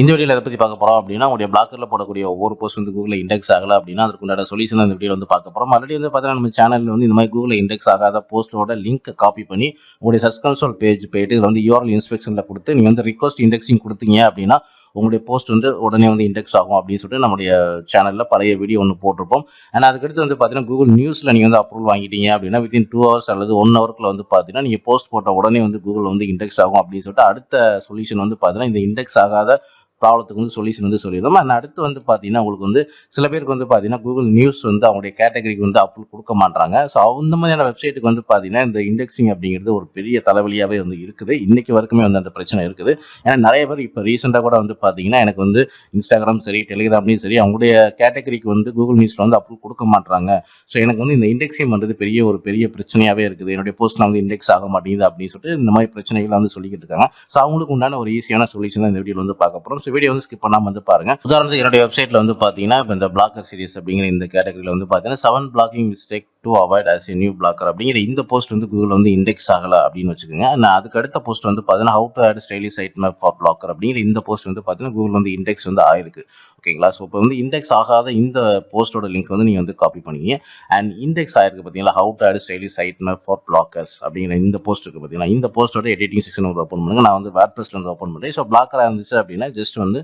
இந்த வீடியோவில் எதை பற்றி பார்க்க போகிறோம் அப்படின்னா, உங்களுடைய பிளாக்கரில் போடக்கூடிய ஒவ்வொரு போஸ்ட் வந்து கூகுளில் இண்டெக்ஸ் ஆகலை அப்படின்னா அதுக்குண்டான சொல்யூஷன் இந்த வீடியோ வந்து பார்க்க போகிறோம். ஆல்ரெடி வந்து பார்த்தீங்கன்னா நம்ம சேனலில் வந்து இந்த மாதிரி கூகுளில் இண்டெக்ஸ் ஆகாத போஸ்ட்டோட லிங்க்கை காப்பி பண்ணி உங்களுடைய சர்ச் கன்சோல் பேஜ் போயிட்டு இதில் வந்து URL இன்ஸ்பெக்ஷனில் கொடுத்து நீங்கள் வந்து ரிக்வஸ்ட் இண்டெக்ஸிங் கொடுத்தீங்க அப்படின்னா உங்களுடைய போஸ்ட் வந்து உடனே வந்து இண்டெக்ஸ் ஆகும் அப்படின்னு சொல்லிட்டு நம்முடைய சேனலில் பழைய வீடியோ ஒன்று போட்டிருப்போம். ஆனால் அதுக்கடுத்து வந்து பார்த்தீங்கன்னா கூகுள் நியூஸில் நீங்கள் வந்து அப்ரூவல் வாங்கிட்டீங்க அப்படின்னா வித்தின் 2 hours அல்லது 1 hourக்குள்ள வந்து பார்த்தீங்கன்னா நீங்கள் போஸ்ட் போட்ட உடனே வந்து கூகுள் வந்து இண்டெக்ஸ் ஆகும் அப்படின்னு சொல்லிட்டு அடுத்த சொல்யூஷன் வந்து பார்த்தீங்கன்னா இந்த இண்டெக்ஸ் ஆகாத ப்ராப்ளத்துக்கு வந்து சொல்யூஷன் வந்து சொல்லிடுவோம். அண்ட் அடுத்து வந்து பார்த்தீங்கன்னா உங்களுக்கு வந்து சில பேருக்கு வந்து பார்த்தீங்கன்னா கூகுள் நியூஸ் வந்து அவங்களுடைய கேட்டகரிக்கு வந்து அப்ரூவல் கொடுக்க மாட்டாங்க. ஸோ அந்த மாதிரியான வெப்சைட்டுக்கு வந்து பார்த்தீங்கன்னா இந்த இண்டெக்ஸிங் அப்படிங்கிறது ஒரு பெரிய தலைவலியாகவே வந்து இருக்குது. இன்னைக்கு வரைக்குமே வந்து அந்த பிரச்சனை இருக்குது. ஏன்னா நிறைய பேர் இப்போ ரீசெண்டாக கூட வந்து பார்த்தீங்கன்னா எனக்கு வந்து இன்ஸ்டாகிராம் சரி டெலிகிராம்லையும் சரி அவங்களுடைய கேட்டகரிக்கு வந்து கூகுள் நியூஸில் வந்து அப்ரூவல் கொடுக்க மாட்டாங்க. ஸோ எனக்கு வந்து இந்த இண்டெக்ஸிங் பண்ணுறது ஒரு பெரிய பிரச்சனையாகவே இருக்குது. என்னுடைய போஸ்ட்லாம் வந்து இண்டெக்ஸ் ஆக மாட்டேங்குது அப்படின்னு சொல்லிட்டு இந்த மாதிரி பிரச்சனைகள் வந்து சொல்லிக்கிட்டு இருக்காங்க. ஸோ அவங்களுக்கு உண்டான ஒரு ஈஸியான சொல்யூஷன் தான் இந்த வீடியோவில் வந்து பார்க்க போகிறோம். வீடியோ வந்து ஸ்கிப் பண்ணாம வந்து பாருங்க. உதாரணத்துக்கு என்னுடைய வெப்சைட்ல வந்து பாத்தீங்கன்னா இப்போ இந்த பிளாக்கர் சீரிஸ் அப்படிங்கிற இந்த கேட்டகரியில வந்து பாத்தீங்கன்னா 7 blocking mistake to avoid as a new blogger அப்படிங்கிற இந்த போஸ்ட் வந்து கூகுள் வந்து இண்டெக்ஸ் ஆகல அப்படின்னு வச்சுக்கோங்க. நான் அதுக்கு அடுத்த போஸ்ட் வந்து பாத்தீங்கன்னா how to add stylish site map for Blogger அப்படிங்கிற இந்த போஸ்ட் வந்து பாத்தீங்கன்னா கூகுள் வந்து இண்டெக்ஸ் வந்து ஆயிருக்கு. ஓகேங்களா? ஸோ இப்போ வந்து இண்டெக்ஸ் ஆகாத இந்த போஸ்டோட லிங்க் வந்து நீங்க வந்து காப்பி பண்ணிங்க. அண்ட் இண்டெக்ஸ் ஆயிருக்கு பாத்தீங்களா how to add stylish site map for bloggers அப்படிங்கிற இந்த போஸ்ட் இருக்கு பாத்தீங்கன்னா இந்த போஸ்டோட எடிட்டிங் செக்ஷன் வந்து ஓப்பன் பண்ணுங்க. நான் வந்து வேர்ட்பிரஸ்ல வந்து ஓப்பன் பண்ணுறேன். ஸோ பிளாக்கரா இருந்துச்சு அப்படின்னா ஜஸ்ட் வந்து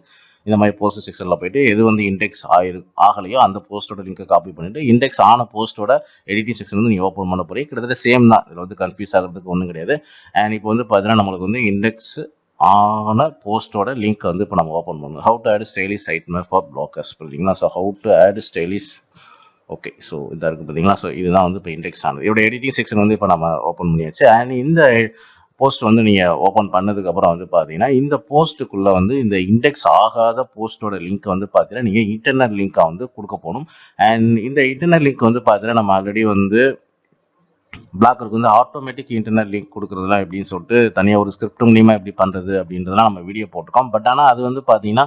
இந்த மாதிரி போஸ்ட் செக்ஷனில் போயிட்டு எது வந்து இண்டெக்ஸ் ஆகலையோ அந்த போஸ்ட்டோட லிங்கை காப்பி பண்ணிட்டு இண்டெக்ஸ் ஆன போஸ்ட்டோட எடிட்டிங் செக்ஷன் வந்து நீங்கள் ஓப்பன் பண்ண போறீங்க. கிட்டத்தட்ட சேம் தான். இதில் வந்து கன்ஃபியூஸ் ஆகிறதுக்கு ஒன்றும் கிடையாது. அண்ட் இப்போ வந்து பார்த்தீங்கன்னா நம்மளுக்கு வந்து இண்டெக்ஸ் ஆன போஸ்ட்டோட லிங்க் வந்து இப்போ நம்ம ஓப்பன் பண்ணணும். How to add stylish site map for bloggers பார்த்தீங்களா? So how to add stylish okay. So இதாக இருக்குது பார்த்தீங்களா? ஸோ இதுதான் வந்து இப்போ இண்டெக்ஸ் ஆனது. இதோட எடிட்டிங் செக்ஷன் வந்து இப்போ நம்ம ஓப்பன் பண்ணியாச்சு. அண்ட் இந்த போஸ்ட் வந்து நீங்கள் ஓப்பன் பண்ணதுக்கப்புறம் வந்து பார்த்தீங்கன்னா இந்த போஸ்ட்டுக்குள்ளே வந்து இந்த இண்டெக்ஸ் ஆகாத போஸ்ட்டோட லிங்க் வந்து பார்த்தீங்கன்னா நீங்கள் இன்டர்னல் லிங்காக வந்து கொடுக்க போகணும். அண்ட் இந்த இன்டர்னல் லிங்க் வந்து பார்த்தீங்கன்னா நம்ம ஆல்ரெடி வந்து பிளாக்கருக்கு வந்து ஆட்டோமேட்டிக் இன்டர்னல் லிங்க் கொடுக்குறதுலாம் எப்படின்னு சொல்லிட்டு தனியாக ஒரு ஸ்கிரிப்ட் மூலியமாக எப்படி பண்ணுறது அப்படின்றதெல்லாம் நம்ம வீடியோ போட்டிருக்கோம். பட் ஆனால் அது வந்து பார்த்தீங்கன்னா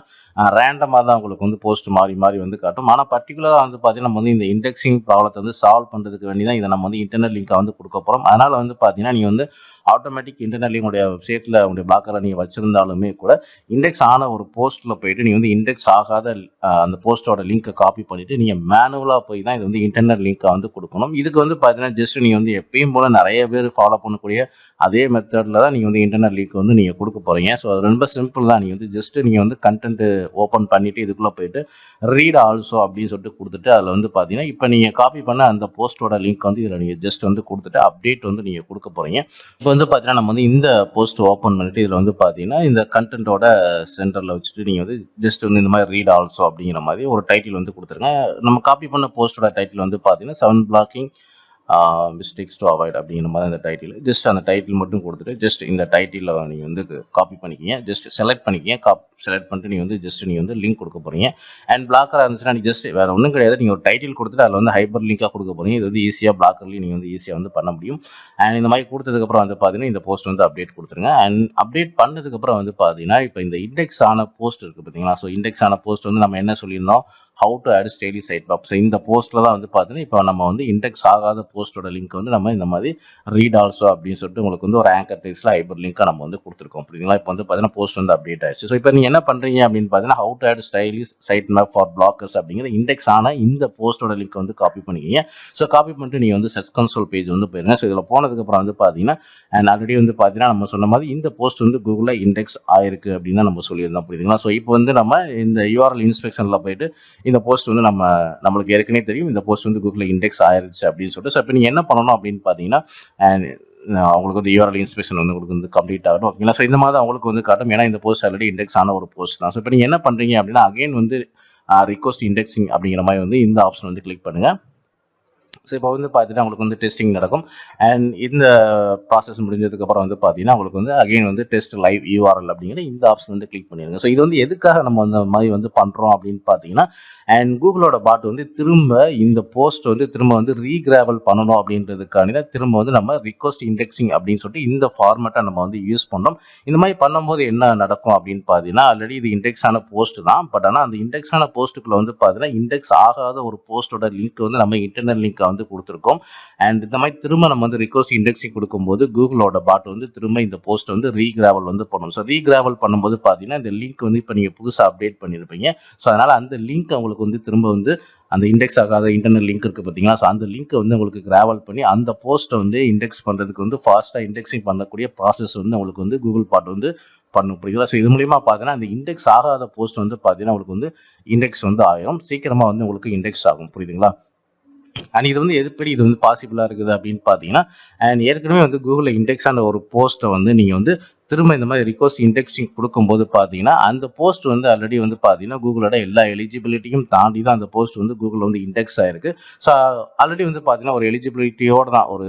ரேண்டமாக தான் உங்களுக்கு வந்து போஸ்ட் மாறி மாறி வந்து காட்டும். ஆனால் பர்டிகுலராக வந்து பார்த்தீங்கன்னா நம்ம வந்து இந்த இண்டெக்ஸிங் ப்ராப்ளத்தை வந்து சால்வ் பண்ணுறதுக்கு வேண்டி தான் இதை நம்ம வந்து இன்டர்னல் லிங்காக வந்து கொடுக்க போகிறோம். அதனால் வந்து பார்த்தீங்கன்னா நீங்கள் வந்து ஆட்டோமேட்டிக் இன்டர்னல் உங்களுடைய வெப்சைட்டில் உங்களுடைய பிளாக்கரை நீங்கள் வச்சுருந்தாலுமே கூட இண்டெக்ஸ் ஆன ஒரு போஸ்ட்டில் போயிட்டு நீங்கள் வந்து இண்டெக்ஸ் ஆகாத அந்த போஸ்ட்டோட லிங்க்கை காப்பி பண்ணிவிட்டு நீங்கள் மேனுவலாக போய் தான் இது வந்து இன்டர்னல் லிங்காக வந்து கொடுக்கணும். இதுக்கு வந்து பார்த்தீங்கன்னா ஜஸ்ட் நீங்கள் வந்து எப்பயும் போல் நிறைய பேர் ஃபாலோ பண்ணக்கூடிய அதே மெத்தடில் தான் நீங்கள் வந்து இன்டர்னல் லிங்க் வந்து நீங்கள் கொடுக்க போகிறீங்க. ஸோ அது ரொம்ப சிம்பிள் தான். நீங்கள் வந்து ஜஸ்ட் நீங்கள் வந்து கண்டென்ட் ஓப்பன் பண்ணிவிட்டு இதுக்குள்ளே போயிட்டு ரீட் ஆல்சோ அப்படின்னு சொல்லிட்டு கொடுத்துட்டு அதில் வந்து பார்த்தீங்கன்னா இப்போ நீங்கள் காப்பி பண்ண அந்த போஸ்ட்டோட லிங்க் வந்து இதில் நீங்கள் ஜஸ்ட் வந்து கொடுத்துட்டு அப்டேட் வந்து நீங்கள் கொடுக்க போகிறீங்க. இப்போ வந்து பார்த்தீங்கன்னா நம்ம வந்து இந்த போஸ்ட் ஓப்பன் பண்ணிவிட்டு இதில் வந்து பார்த்தீங்கன்னா இந்த கண்டென்ட்டோட சென்டரில் வச்சுட்டு நீங்கள் வந்து ஜஸ்ட் வந்து இந்த மாதிரி ரீட் ஆல்சோ அப்படிங்கிற மாதிரி ஒரு டைட்டில் வந்து கொடுத்துருங்க. நம்ம காப்பி பண்ண போஸ்ட்டோட டைட்டில் வந்து பார்த்தீங்கன்னா 7 பிளாக்கிங் மிஸ்டேக்ஸ் டு அவாய்ட் அப்படிங்கிற மாதிரி அந்த டைட்டில் ஜஸ்ட் அந்த டைட்டில் மட்டும் கொடுத்துட்டு ஜஸ்ட் இந்த டைட்டிலில் நீங்கள் வந்து காப்பி பண்ணிக்கிங்க. ஜஸ்ட் செலக்ட் பண்ணிக்கிங்க. செலக்ட் பண்ணிட்டு நீங்கள் வந்து ஜஸ்ட் நீங்கள் வந்து லிங்க் கொடுக்க போகிறீங்க. அண்ட் பிளாக்கராக இருந்துச்சுன்னா நீங்கள் ஜஸ்ட் வேறு ஒன்றும் கிடையாது. நீங்கள் ஒரு டைட்டில் கொடுத்துட்டு அதில் வந்து ஹைப்பர் லிங்காக கொடுக்க போகிறீங்க. இது வந்து ஈஸியாக பிளாக்கர்லேயும் நீங்கள் வந்து ஈஸியாக வந்து பண்ண முடியும். அண்ட் இந்த மாதிரி கொடுத்ததுக்கப்புறம் வந்து பார்த்தீங்கன்னா இந்த போஸ்ட் வந்து அப்டேட் கொடுத்துருங்க. அண்ட் அப்டேட் பண்ணதுக்கப்புறம் வந்து பார்த்தீங்கன்னா இப்போ இந்த இண்டெக்ஸ் ஆன போஸ்ட் இருக்குது பார்த்தீங்களா? ஸோ இண்டெக்ஸ் ஆன போஸ்ட் வந்து நம்ம என்ன சொல்லியிருந்தோம், how to add stylish site map. So இந்த போஸ்ட்டில் தான் வந்து பார்த்தீங்கன்னா இப்போ நம்ம வந்து இண்டெக்ஸ் ஆகாத போஸ்ட்டோட லிங்க் வந்து நம்ம இந்த மாதிரி ரீட் ஆல்சோ அப்படின்னு சொல்லிட்டு உங்களுக்கு வந்து ஒரு ஆங்கர் டெக்ஸ்ட்ல ஹைப்பர் லிங்காக நம்ம வந்து கொடுத்துருக்கோம். புரியுங்களா? இப்போ வந்து பார்த்தீங்கன்னா போஸ்ட் வந்து அப்டேட் ஆயிடுச்சு. ஸோ இப்போ நீங்கள் என்ன பண்ணுறீங்க அப்படின்னு பார்த்தீங்கன்னா how to add stylish site map for bloggers அப்படிங்கிற இண்டெக்ஸ் ஆன இந்த போஸ்ட்டோட லிங்க் வந்து காப்பி பண்ணிக்கிங்க. ஸோ காப்பி பண்ணிட்டு நீங்கள் வந்து சர்ச் கன்சோல் பேஜ் வந்து போயிருங்க. ஸோ இதில் போனதுக்கப்புறம் வந்து பார்த்தீங்கன்னா அண்ட் ஆல்ரெடி வந்து பார்த்தீங்கன்னா நம்ம சொன்ன மாதிரி இந்த போஸ்ட் வந்து கூகுளில் இண்டெக்ஸ் ஆயிருக்கு அப்படின்னு தான் நம்ம சொல்லியிருந்தோம். புரியுதுங்களா? ஸோ இப்போ வந்து நம்ம இந்த URL இன்ஸ்பெக்ஷனில் போயிட்டு இந்த போஸ்ட் வந்து நம்மளுக்கு ஏற்கனவே தெரியும் இந்த போஸ்ட் வந்து கூகுளில் இண்டெக்ஸ் ஆயிருச்சு அப்படின்னு சொல்லிட்டு. ஸோ இப்போ நீங்கள் என்ன பண்ணணும் அப்படின்னு பார்த்தீங்கன்னா அவங்களுக்கு வந்து URL இன்ஸ்பெக்ஷன் வந்து உங்களுக்கு வந்து கம்ப்ளீட் ஆகணும். ஓகேங்களா? ஸோ இந்த மாதிரி அவங்களுக்கு வந்து காட்டும். ஏன்னா இந்த போஸ்ட் ஆல்ரெடி இண்டெக்ஸ் ஆன ஒரு போஸ்ட் தான். ஸோ இப்போ நீங்கள் என்ன பண்ணுறீங்க அப்படின்னா அகைன் வந்து ரிக்வெஸ்ட் இண்டெக்ஸிங் அப்படிங்கிற மாதிரி வந்து இந்த ஆப்ஷன் வந்து கிளிக் பண்ணுங்கள். ஸோ இப்போ வந்து பார்த்தீங்கன்னா உங்களுக்கு வந்து டெஸ்டிங் நடக்கும். அண்ட் இந்த ப்ராசஸ் முடிஞ்சதுக்கப்புறம் வந்து பார்த்தீங்கன்னா உங்களுக்கு வந்து அகைன் வந்து டெஸ்ட் லைவ் URL அப்படிங்கிற இந்த ஆப்ஷன் வந்து கிளிக் பண்ணிடுங்க. ஸோ இது வந்து எதுக்காக நம்ம அந்த மாதிரி வந்து பண்ணுறோம் அப்படின்னு பார்த்தீங்கன்னா அண்ட் கூகுளோட பாட் வந்து திரும்ப இந்த போஸ்ட் வந்து திரும்ப வந்து ரீகிராவல் பண்ணணும் அப்படின்றதுக்கான தான் திரும்ப வந்து நம்ம ரிக்வெஸ்ட் இண்டெக்ஸிங் அப்படின்னு சொல்லிட்டு இந்த ஃபார்மேட்டை நம்ம வந்து யூஸ் பண்ணோம். இந்த மாதிரி பண்ணும்போது என்ன நடக்கும் அப்படின்னு பார்த்தீங்கன்னா ஆல்ரெடி இது இண்டெக்ஸ் ஆன போஸ்ட் தான். பட் ஆனால் அந்த இண்டெக்ஸ் ஆன போஸ்ட்டுக்குள்ள வந்து பார்த்தீங்கன்னா இண்டெக்ஸ் ஆகாத ஒரு போஸ்ட்டோட லிங்க் வந்து நம்ம இன்டர்னல் லிங்க் வந்து கொடுத்துருக்கோம். அண்ட் இந்த மாதிரி திரும்ப நம்ம வந்து ரிக்வஸ்ட் இண்டெக்ஸிங் கொடுக்கும்போது கூகுளோட பாட் வந்து திரும்ப இந்த போஸ்ட் வந்து ரீகிராவல் வந்து பண்ணும். ஸோ ரீகிராவல் பண்ணும்போது பார்த்தீங்கன்னா இந்த லிங்க் வந்து இப்போ நீங்கள் புதுசாக அப்டேட் பண்ணியிருப்பீங்க. ஸோ அதனால் அந்த லிங்க் உங்களுக்கு வந்து திரும்ப வந்து அந்த இண்டெக்ஸ் ஆகாத இன்டர்னல் லிங்க் இருக்குது பார்த்தீங்களா, ஸோ அந்த லிங்க்கை வந்து உங்களுக்கு கிராவல் பண்ணி அந்த போஸ்ட்டை வந்து இண்டெக்ஸ் பண்ணுறதுக்கு வந்து ஃபாஸ்ட்டாக இண்டெக்ஸிங் பண்ணக்கூடிய ப்ராசஸ் வந்து உங்களுக்கு வந்து கூகுள் பாட் வந்து பண்ணும். புரியுதா? ஸோ இது மூலிமா பார்த்தீங்கன்னா அந்த இண்டெக்ஸ் ஆகாத போஸ்ட் வந்து பார்த்தீங்கன்னா உங்களுக்கு வந்து இண்டெக்ஸ் வந்து ஆயிரும். சீக்கிரமாக வந்து உங்களுக்கு இண்டெக்ஸ் ஆகும். புரியுதுங்களா? அண்ட் இது வந்து எப்படி இது வந்து பாசிபிளாக இருக்குது அப்படின்னு பார்த்தீங்கன்னா, அண்ட் ஏற்கனவே வந்து கூகுளில் இண்டெக்ஸ் ஆன ஒரு போஸ்ட்டை வந்து நீங்கள் வந்து திரும்ப இந்த மாதிரி ரிக்வஸ்ட் இண்டெக்ஸிங் கொடுக்கும்போது பார்த்தீங்கன்னா அந்த போஸ்ட் வந்து ஆல்ரெடி வந்து பார்த்தீங்கன்னா கூகுளோட எல்லா எலிஜிபிலிட்டியும் தாண்டி தான் அந்த போஸ்ட் வந்து கூகுள் வந்து இண்டெக்ஸ் ஆயிருக்கு. ஸோ ஆல்ரெடி வந்து பார்த்தீங்கன்னா ஒரு எலிஜிபிலிட்டியோடு தான் ஒரு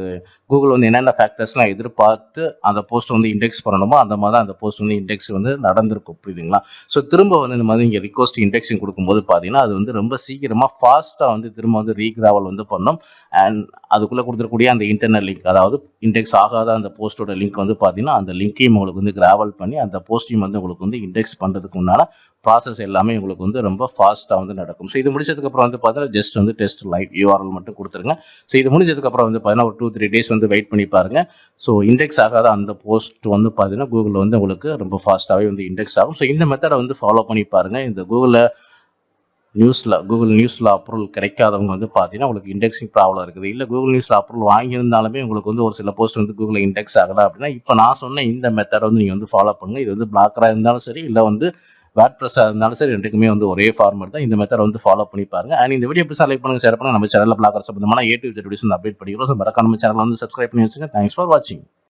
கூகுள் வந்து என்னென்ன ஃபேக்டர்ஸ்லாம் எதிர்பார்த்து அந்த போஸ்ட் வந்து இண்டெக்ஸ் பண்ணணுமோ அந்த மாதிரி தான் அந்த போஸ்ட் வந்து இண்டெக்ஸ் வந்து நடந்திருக்கும். புரியுதுங்களா? ஸோ திரும்ப வந்து இந்த மாதிரி இங்கே ரிக்வஸ்ட் இண்டெக்ஸிங் கொடுக்கும்போது பார்த்தீங்கன்னா அது வந்து ரொம்ப சீக்கிரமாக ஃபாஸ்ட்டாக வந்து திரும்ப வந்து ரீகிராவல் வந்து பண்ணணும். அண்ட் அதுக்குள்ளே கொடுத்துருக்கூடிய அந்த இன்டர்னல் லிங்க், அதாவது இண்டெக்ஸ் ஆகாத அந்த போஸ்ட்டோட லிங்க் வந்து பார்த்தீங்கன்னா அந்த லிங்க்கையும் உங்களுக்கு வந்து கிராவல் பண்ணி அந்த போஸ்டையும் வந்து உங்களுக்கு வந்து இண்டெக்ஸ் பண்ணுறதுக்கு உண்டான ப்ராசஸ் எல்லாமே உங்களுக்கு வந்து ரொம்ப ஃபாஸ்ட்டாக வந்து நடக்கும். ஸோ இது முடிச்சதுக்கப்புறம் வந்து பார்த்தீங்கன்னா ஜஸ்ட் வந்து டெஸ்ட் லைவ் URL மட்டும் கொடுத்துருங்க. ஸோ இது முடிஞ்சதுக்கப்புறம் வந்து பார்த்தீங்கன்னா ஒரு 2-3 டேஸ் வந்து வெயிட் பண்ணி பாருங்கள். ஸோ இண்டெக்ஸ் ஆகாத அந்த போஸ்ட் வந்து பார்த்தீங்கன்னா கூகுளில் வந்து உங்களுக்கு ரொம்ப ஃபாஸ்ட்டாகவே வந்து இண்டெக்ஸ் ஆகும். ஸோ இந்த மெத்தடை வந்து ஃபாலோ பண்ணி பாருங்கள். இந்த கூகுள் நியூஸில் அப்ரூவல் கிடைக்காதவங்க வந்து பார்த்தீங்கன்னா உங்களுக்கு இண்டெக்ஸிங் ப்ராப்ளம் இருக்குது. இல்லை கூகுள் நியூஸில் அப்ரூவல் வாங்கியிருந்தாலுமே உங்களுக்கு வந்து ஒரு சில போஸ்ட் வந்து கூகுளில் இண்டெக்ஸ் ஆகலை அப்படின்னா இப்போ நான் சொன்ன இந்த மெத்தடை வந்து நீங்கள் வந்து ஃபாலோ பண்ணுங்கள். இது வந்து பிளாக்கராக இருந்தாலும் சரி, இல்லை வந்து வேட்பிரஸாக இருந்தாலும் சரி, ரெண்டுக்குமே வந்து ஒரே ஃபார்மேட் தான். இந்த மெத்தடை வந்து ஃபாலோ பண்ணி பாருங்கள். அண்ட் இந்த வீடியோ எப்படி லைக் பண்ணுங்கள், ஷேர் பண்ணுங்கள். நம்ம சேனலில் பிளாக்கர் சம்பந்தமான A to Z வீடியோஸ் வந்து அப்டேட் பண்ணிக்கிறோம். ஸோ மறக்காம நம்ம சேனலில் வந்து சப்ஸ்கிரைப் பண்ணி வச்சுங்க. தேங்க்ஸ் ஃபார் வாட்சிங்.